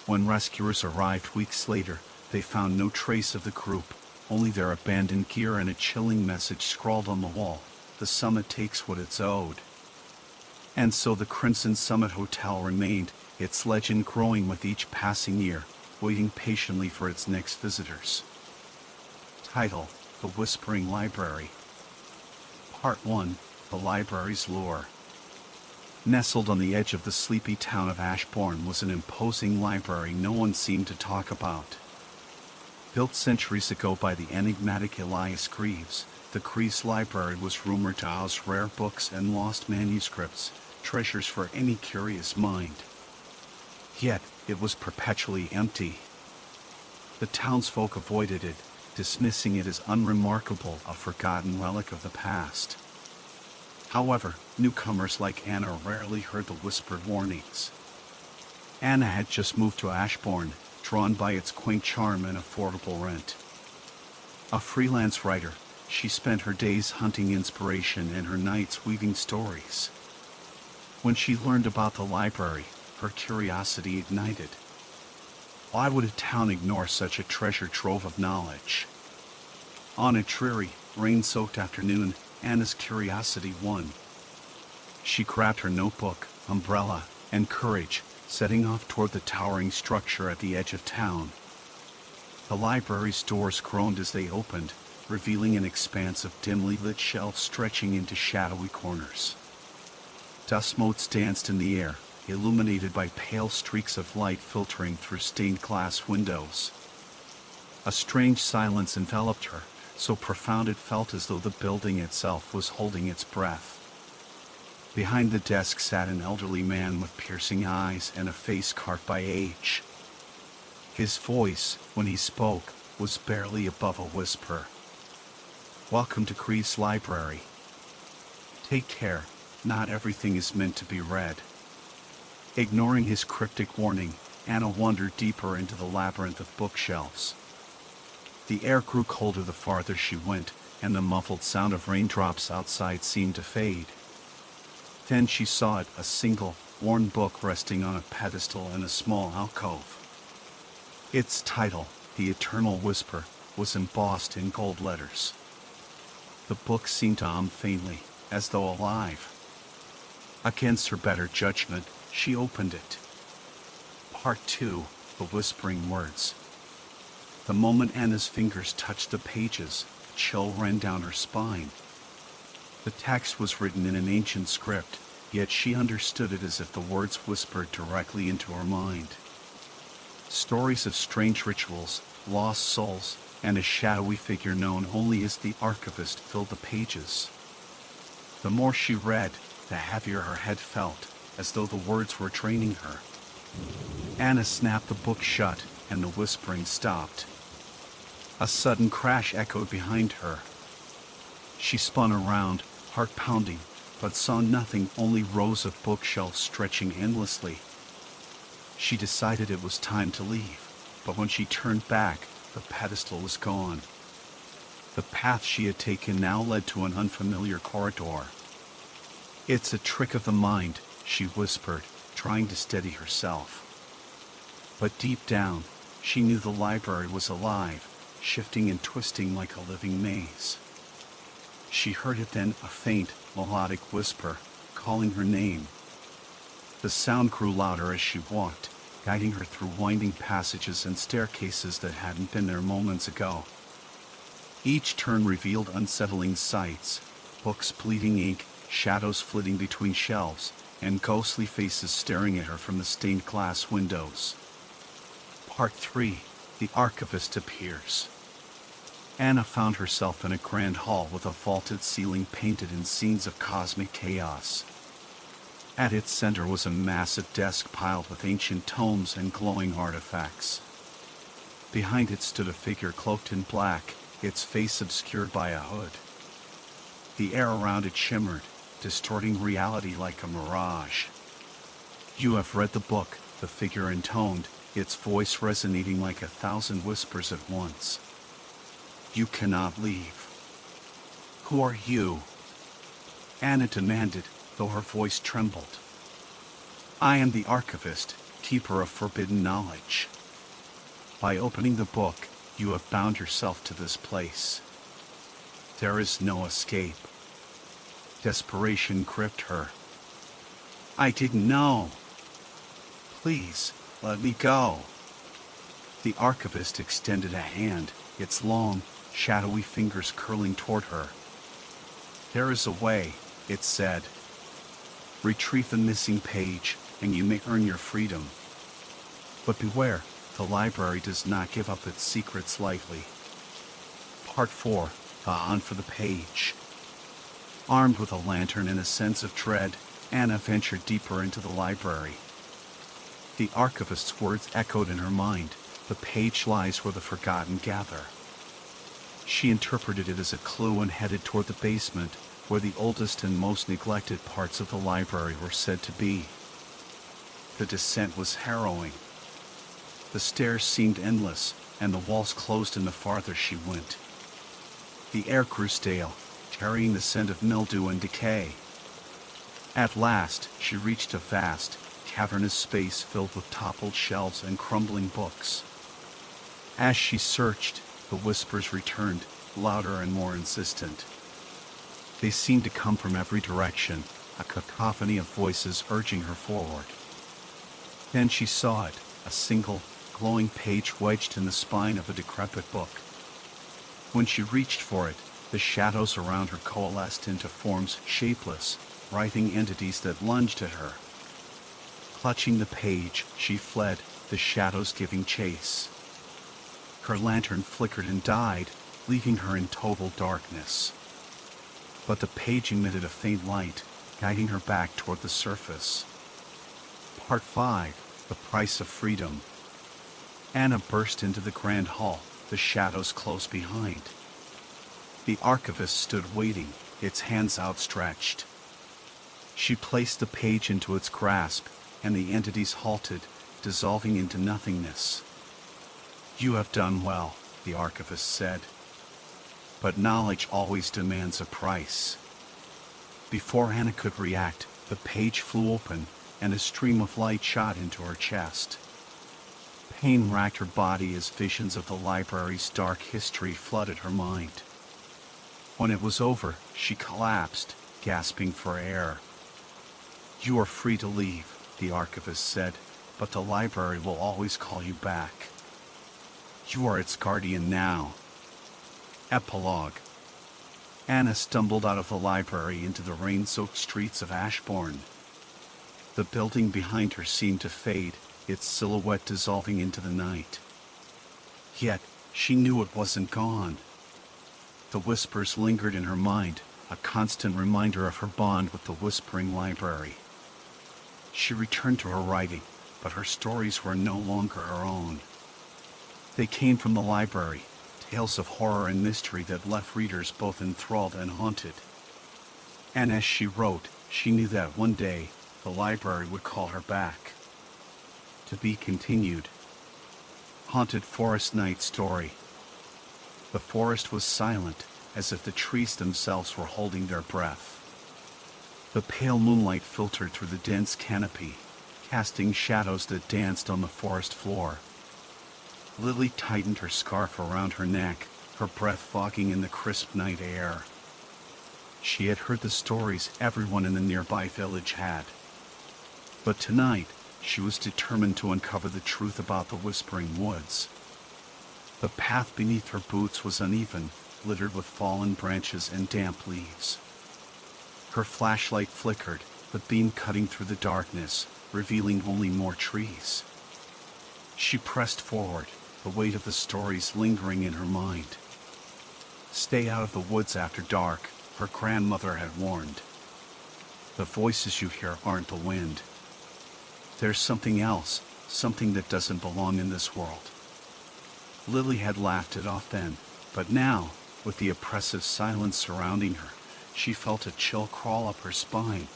Speaker 1: When rescuers arrived weeks later, they found no trace of the group, only their abandoned gear and a chilling message scrawled on the wall: "The summit takes what it's owed." And so the Crimson Summit Hotel remained, its legend growing with each passing year, waiting patiently for its next visitors. Title: The Whispering Library. Part 1: The Library's Lore. Nestled on the edge of the sleepy town of Ashbourne was an imposing library no one seemed to talk about. Built centuries ago by the enigmatic Elias Greaves, the Crease Library was rumored to house rare books and lost manuscripts, treasures for any curious mind. Yet, it was perpetually empty. The townsfolk avoided it, dismissing it as unremarkable, a forgotten relic of the past. However, newcomers like Anna rarely heard the whispered warnings. Anna had just moved to Ashbourne, drawn by its quaint charm and affordable rent. A freelance writer, she spent her days hunting inspiration and her nights weaving stories. When she learned about the library, her curiosity ignited. Why would a town ignore such a treasure trove of knowledge? On a dreary, rain-soaked afternoon, Anna's curiosity won. She grabbed her notebook, umbrella, and courage, setting off toward the towering structure at the edge of town. The library's doors groaned as they opened, revealing an expanse of dimly lit shelves stretching into shadowy corners. Dust motes danced in the air, illuminated by pale streaks of light filtering through stained glass windows. A strange silence enveloped her, so profound it felt as though the building itself was holding its breath. Behind the desk sat an elderly man with piercing eyes and a face carved by age. His voice, when he spoke, was barely above a whisper. "Welcome to Crease Library. Take care, not everything is meant to be read." Ignoring his cryptic warning, Anna wandered deeper into the labyrinth of bookshelves. The air grew colder the farther she went, and the muffled sound of raindrops outside seemed to fade. Then she saw it, a single, worn book resting on a pedestal in a small alcove. Its title, The Eternal Whisper, was embossed in gold letters. The book seemed to hum faintly, as though alive. Against her better judgment, she opened it. Part 2, The Whispering Words. The moment Anna's fingers touched the pages, a chill ran down her spine. The text was written in an ancient script, yet she understood it as if the words whispered directly into her mind. Stories of strange rituals, lost souls, and a shadowy figure known only as the archivist filled the pages. The more she read, the heavier her head felt, as though the words were draining her. Anna snapped the book shut, and the whispering stopped. A sudden crash echoed behind her. She spun around, heart pounding, but saw nothing, only rows of bookshelves stretching endlessly. She decided it was time to leave, but when she turned back, the pedestal was gone. The path she had taken now led to an unfamiliar corridor. "It's a trick of the mind," she whispered, trying to steady herself. But deep down, she knew the library was alive, shifting and twisting like a living maze. She heard it then, a faint, melodic whisper, calling her name. The sound grew louder as she walked, guiding her through winding passages and staircases that hadn't been there moments ago. Each turn revealed unsettling sights, books bleeding ink, shadows flitting between shelves, and ghostly faces staring at her from the stained glass windows. Part 3, The Archivist Appears. Anna found herself in a grand hall with a vaulted ceiling painted in scenes of cosmic chaos. At its center was a massive desk piled with ancient tomes and glowing artifacts. Behind it stood a figure cloaked in black, its face obscured by a hood. The air around it shimmered, distorting reality like a mirage. "You have read the book," the figure intoned, its voice resonating like 1,000 whispers at once. "You cannot leave." "Who are you?" Anna demanded, though her voice trembled. "I am the archivist, keeper of forbidden knowledge. By opening the book, you have bound yourself to this place. There is no escape." Desperation gripped her. "I didn't know. Please, let me go." The archivist extended a hand, its long, shadowy fingers curling toward her. "There is a way," it said. "Retrieve the missing page, and you may earn your freedom. But beware, the library does not give up its secrets lightly." Part 4, The Hunt for the Page. Armed with a lantern and a sense of dread, Anna ventured deeper into the library. The archivist's words echoed in her mind, "The page lies where the forgotten gather." She interpreted it as a clue and headed toward the basement, where the oldest and most neglected parts of the library were said to be. The descent was harrowing. The stairs seemed endless, and the walls closed in the farther she went. The air grew stale, carrying the scent of mildew and decay. At last, she reached a vast, cavernous space filled with toppled shelves and crumbling books. As she searched, the whispers returned, louder and more insistent. They seemed to come from every direction, a cacophony of voices urging her forward. Then she saw it, a single, glowing page wedged in the spine of a decrepit book. When she reached for it, the shadows around her coalesced into forms shapeless, writhing entities that lunged at her. Clutching the page, she fled, the shadows giving chase. Her lantern flickered and died, leaving her in total darkness. But the page emitted a faint light, guiding her back toward the surface. Part 5, The Price of Freedom. Anna burst into the grand hall, the shadows close behind. The archivist stood waiting, its hands outstretched. She placed the page into its grasp, and the entities halted, dissolving into nothingness. "You have done well," the archivist said. "But knowledge always demands a price." Before Anna could react, The page flew open, and a stream of light shot into her chest. Pain racked her body as visions of the library's dark history flooded her mind. When it was over, she collapsed, gasping for air. "You are free to leave," the archivist said, "but the library will always call you back. You are its guardian now." Epilogue. Anna stumbled out of the library into the rain-soaked streets of Ashbourne. The building behind her seemed to fade, its silhouette dissolving into the night. Yet, she knew it wasn't gone. The whispers lingered in her mind, a constant reminder of her bond with the whispering library. She returned to her writing, but her stories were no longer her own. They came from the library, tales of horror and mystery that left readers both enthralled and haunted. And as she wrote, she knew that one day, the library would call her back. To be continued. Haunted Forest Night Story. The forest was silent, as if the trees themselves were holding their breath. The pale moonlight filtered through the dense canopy, casting shadows that danced on the forest floor. Lily tightened her scarf around her neck, her breath fogging in the crisp night air. She had heard the stories everyone in the nearby village had. But tonight, she was determined to uncover the truth about the Whispering Woods. The path beneath her boots was uneven, littered with fallen branches and damp leaves. Her flashlight flickered, the beam cutting through the darkness, revealing only more trees. She pressed forward, the weight of the stories lingering in her mind. "Stay out of the woods after dark," her grandmother had warned. "The voices you hear aren't the wind. There's something else, something that doesn't belong in this world." Lily had laughed it off then, but now, with the oppressive silence surrounding her, she felt a chill crawl up her spine.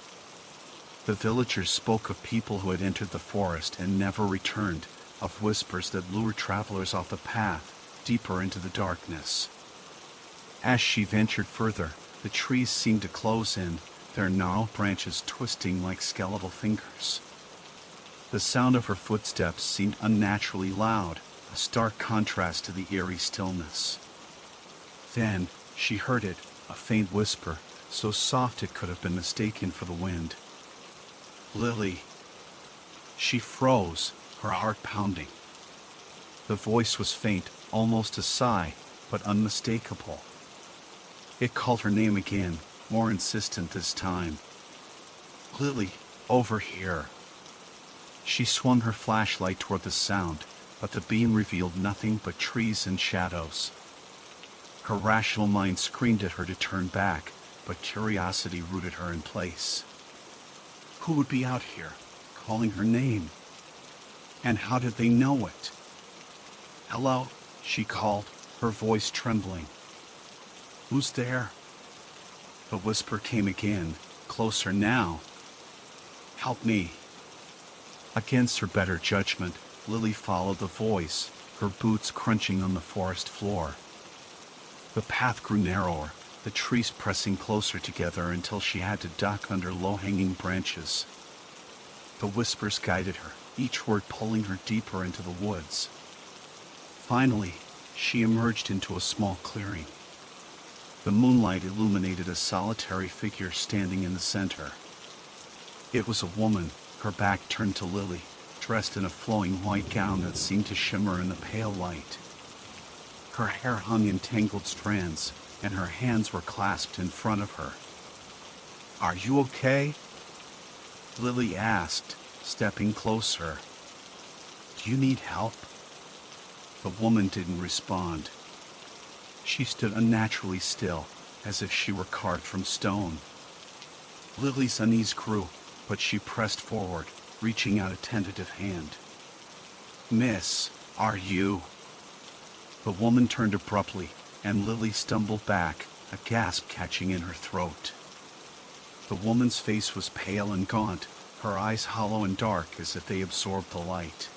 Speaker 1: The villagers spoke of people who had entered the forest and never returned, of whispers that lured travelers off the path, deeper into the darkness. As she ventured further, the trees seemed to close in, their gnarled branches twisting like skeletal fingers. The sound of her footsteps seemed unnaturally loud, a stark contrast to the eerie stillness. Then, she heard it, a faint whisper, so soft it could have been mistaken for the wind. "Lily." She froze, her heart pounding. The voice was faint, almost a sigh, but unmistakable. It called her name again, more insistent this time. "Lily, over here." She swung her flashlight toward the sound, but the beam revealed nothing but trees and shadows. Her rational mind screamed at her to turn back, but curiosity rooted her in place. Who would be out here, calling her name? And how did they know it? "Hello," she called, her voice trembling. "Who's there?" The whisper came again, closer now. "Help me." Against her better judgment, Lily followed the voice, her boots crunching on the forest floor. The path grew narrower, the trees pressing closer together until she had to duck under low-hanging branches. The whispers guided her, each word pulling her deeper into the woods. Finally, she emerged into a small clearing. The moonlight illuminated a solitary figure standing in the center. It was a woman, her back turned to Lily, dressed in a flowing white gown that seemed to shimmer in the pale light. Her hair hung in tangled strands, and her hands were clasped in front of her. "Are you okay?" Lily asked, stepping closer. "Do you need help?" The woman didn't respond. She stood unnaturally still, as if she were carved from stone. Lily's unease grew, but she pressed forward, reaching out a tentative hand. "Miss, are you?" The woman turned abruptly, and Lily stumbled back, a gasp catching in her throat. The woman's face was pale and gaunt, her eyes hollow and dark as if they absorbed the light.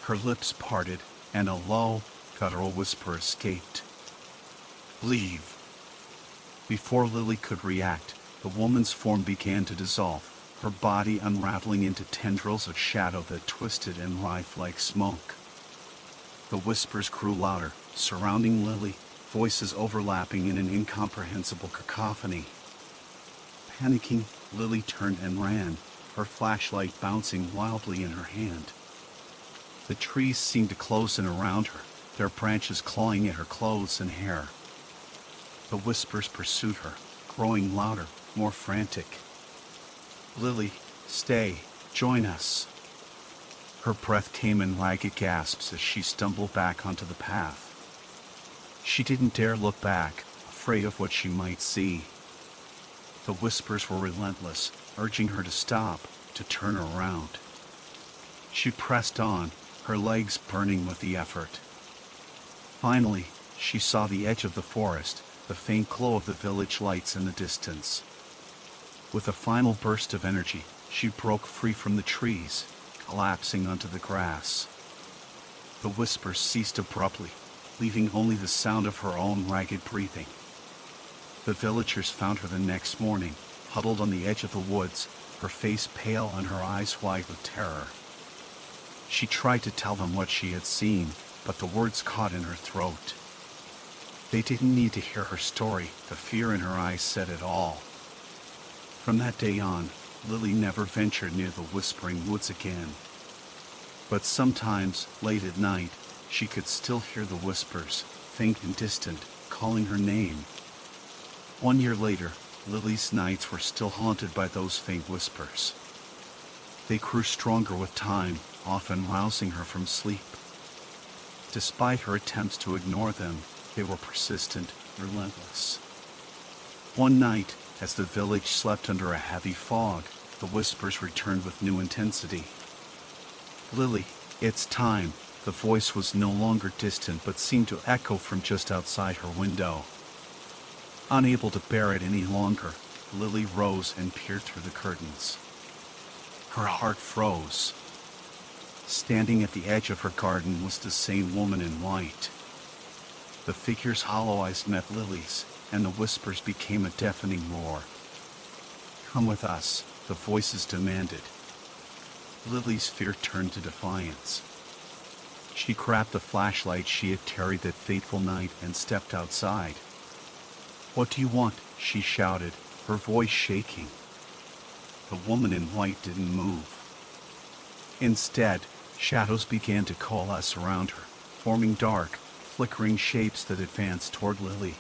Speaker 1: Her lips parted, and a low, guttural whisper escaped. "Leave." Before Lily could react, The woman's form began to dissolve, her body unraveling into tendrils of shadow that twisted and writhed like smoke. The whispers grew louder, surrounding Lily, voices overlapping in an incomprehensible cacophony. Panicking, Lily turned and ran, her flashlight bouncing wildly in her hand. The trees seemed to close in around her, their branches clawing at her clothes and hair. The whispers pursued her, growing louder, more frantic. "Lily, stay, join us." Her breath came in ragged gasps as she stumbled back onto the path. She didn't dare look back, afraid of what she might see. The whispers were relentless, urging her to stop, to turn around. She pressed on, her legs burning with the effort. Finally, she saw the edge of the forest, the faint glow of the village lights in the distance. With a final burst of energy, she broke free from the trees, collapsing onto the grass. The whispers ceased abruptly, leaving only the sound of her own ragged breathing. The villagers found her the next morning, huddled on the edge of the woods, her face pale and her eyes wide with terror. She tried to tell them what she had seen, but the words caught in her throat. They didn't need to hear her story, the fear in her eyes said it all. From that day on, Lily never ventured near the whispering woods again. But sometimes, late at night, she could still hear the whispers, faint and distant, calling her name. 1 year later, Lily's nights were still haunted by those faint whispers. They grew stronger with time, often rousing her from sleep. Despite her attempts to ignore them, they were persistent, relentless. One night, as the village slept under a heavy fog, the whispers returned with new intensity. "Lily, it's time." The voice was no longer distant but seemed to echo from just outside her window. Unable to bear it any longer, Lily rose and peered through the curtains. Her heart froze. Standing at the edge of her garden was the same woman in white. The figure's hollow eyes met Lily's, and the whispers became a deafening roar. "Come with us," the voices demanded. Lily's fear turned to defiance. She grabbed the flashlight she had carried that fateful night and stepped outside. "What do you want?" she shouted, her voice shaking. The woman in white didn't move. Instead, shadows began to coalesce around her, forming dark, flickering shapes that advanced toward Lily.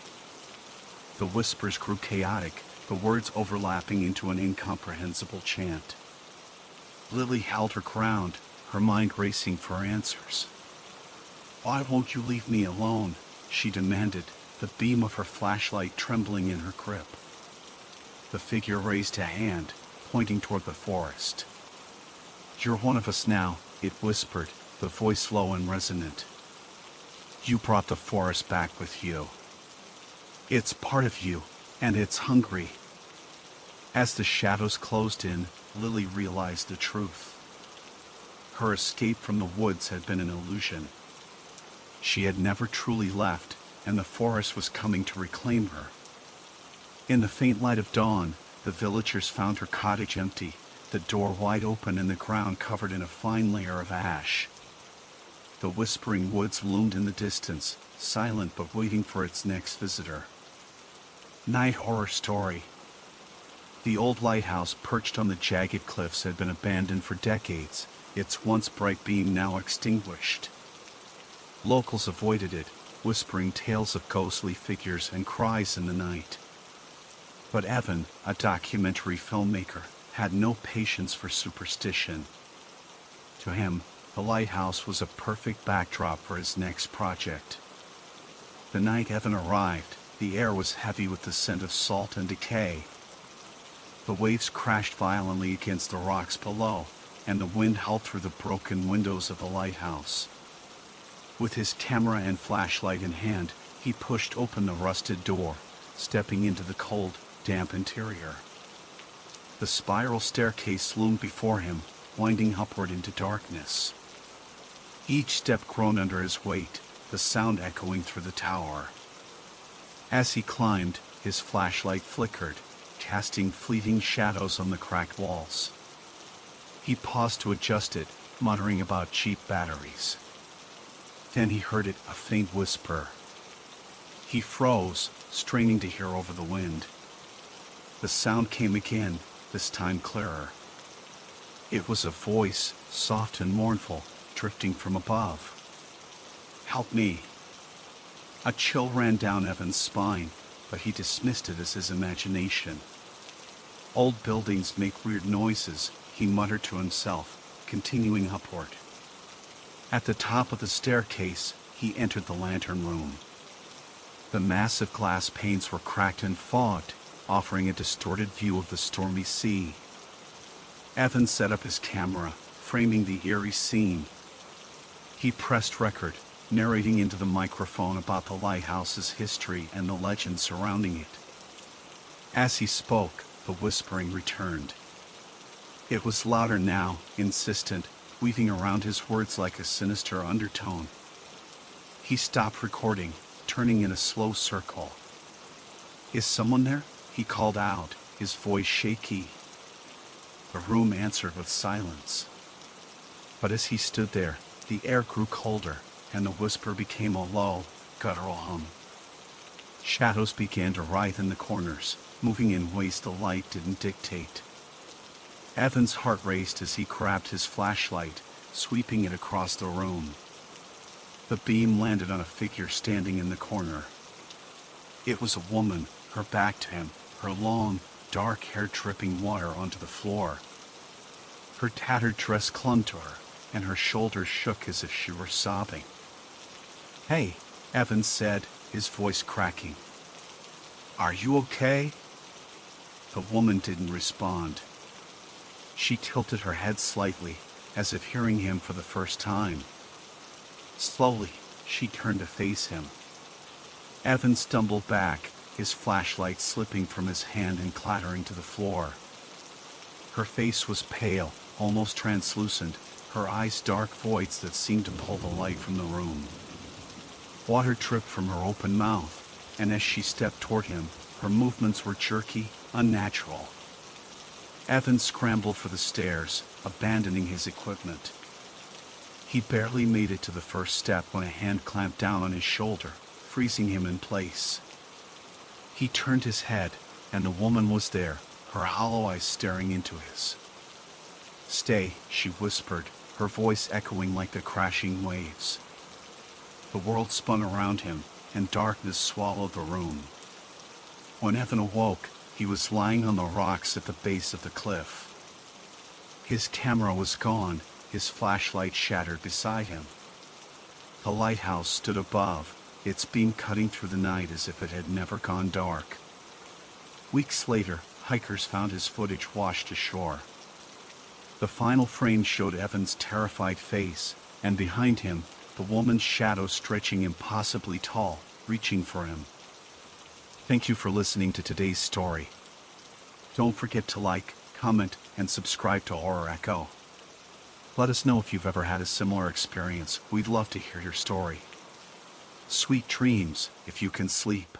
Speaker 1: The whispers grew chaotic, the words overlapping into an incomprehensible chant. Lily held her ground, her mind racing for answers. "Why won't you leave me alone?" she demanded, the beam of her flashlight trembling in her grip. The figure raised a hand, pointing toward the forest. "You're one of us now," it whispered, the voice low and resonant. "You brought the forest back with you. It's part of you, and it's hungry." As the shadows closed in, Lily realized the truth. Her escape from the woods had been an illusion. She had never truly left, and the forest was coming to reclaim her. In the faint light of dawn, the villagers found her cottage empty, the door wide open and the ground covered in a fine layer of ash. The whispering woods loomed in the distance, silent but waiting for its next visitor. Night Horror Story. The old lighthouse perched on the jagged cliffs had been abandoned for decades, its once bright beam now extinguished. Locals avoided it, whispering tales of ghostly figures and cries in the night. But Evan, a documentary filmmaker, had no patience for superstition. To him, the lighthouse was a perfect backdrop for his next project. The night Evan arrived, the air was heavy with the scent of salt and decay. The waves crashed violently against the rocks below, and the wind howled through the broken windows of the lighthouse. With his camera and flashlight in hand, he pushed open the rusted door, stepping into the cold, damp interior. The spiral staircase loomed before him, winding upward into darkness. Each step groaned under his weight, the sound echoing through the tower. As he climbed, his flashlight flickered, casting fleeting shadows on the cracked walls. He paused to adjust it, muttering about cheap batteries. Then he heard it, a faint whisper. He froze, straining to hear over the wind. The sound came again, this time clearer. It was a voice, soft and mournful, drifting from above. "Help me." A chill ran down Evan's spine, but he dismissed it as his imagination. "Old buildings make weird noises," he muttered to himself, continuing upward. At the top of the staircase, he entered the lantern room. The massive glass panes were cracked and fogged, offering a distorted view of the stormy sea. Evan set up his camera, framing the eerie scene. He pressed record, narrating into the microphone about the lighthouse's history and the legend surrounding it. As he spoke, the whispering returned. It was louder now, insistent, weaving around his words like a sinister undertone. He stopped recording, turning in a slow circle. "Is someone there?" he called out, his voice shaky. The room answered with silence. But as he stood there, the air grew colder, and the whisper became a low, guttural hum. Shadows began to writhe in the corners, moving in ways the light didn't dictate. Evan's heart raced as he grabbed his flashlight, sweeping it across the room. The beam landed on a figure standing in the corner. It was a woman, her back to him, her long, dark hair dripping water onto the floor. Her tattered dress clung to her, and her shoulders shook as if she were sobbing. "Hey," Evan said, his voice cracking. "Are you okay?" The woman didn't respond. She tilted her head slightly, as if hearing him for the first time. Slowly, she turned to face him. Evan stumbled back, his flashlight slipping from his hand and clattering to the floor. Her face was pale, almost translucent, her eyes dark voids that seemed to pull the light from the room. Water dripped from her open mouth, and as she stepped toward him, her movements were jerky, unnatural. Evan scrambled for the stairs, abandoning his equipment. He barely made it to the first step when a hand clamped down on his shoulder, freezing him in place. He turned his head, and the woman was there, her hollow eyes staring into his. "Stay," she whispered, her voice echoing like the crashing waves. The world spun around him, and darkness swallowed the room. When Evan awoke, he was lying on the rocks at the base of the cliff. His camera was gone, his flashlight shattered beside him. The lighthouse stood above, its beam cutting through the night as if it had never gone dark. Weeks later, hikers found his footage washed ashore. The final frame showed Evan's terrified face, and behind him, the woman's shadow stretching impossibly tall, reaching for him. Thank you for listening to today's story. Don't forget to like, comment, and subscribe to Horror Echo. Let us know if you've ever had a similar experience. We'd love to hear your story. Sweet dreams, if you can sleep.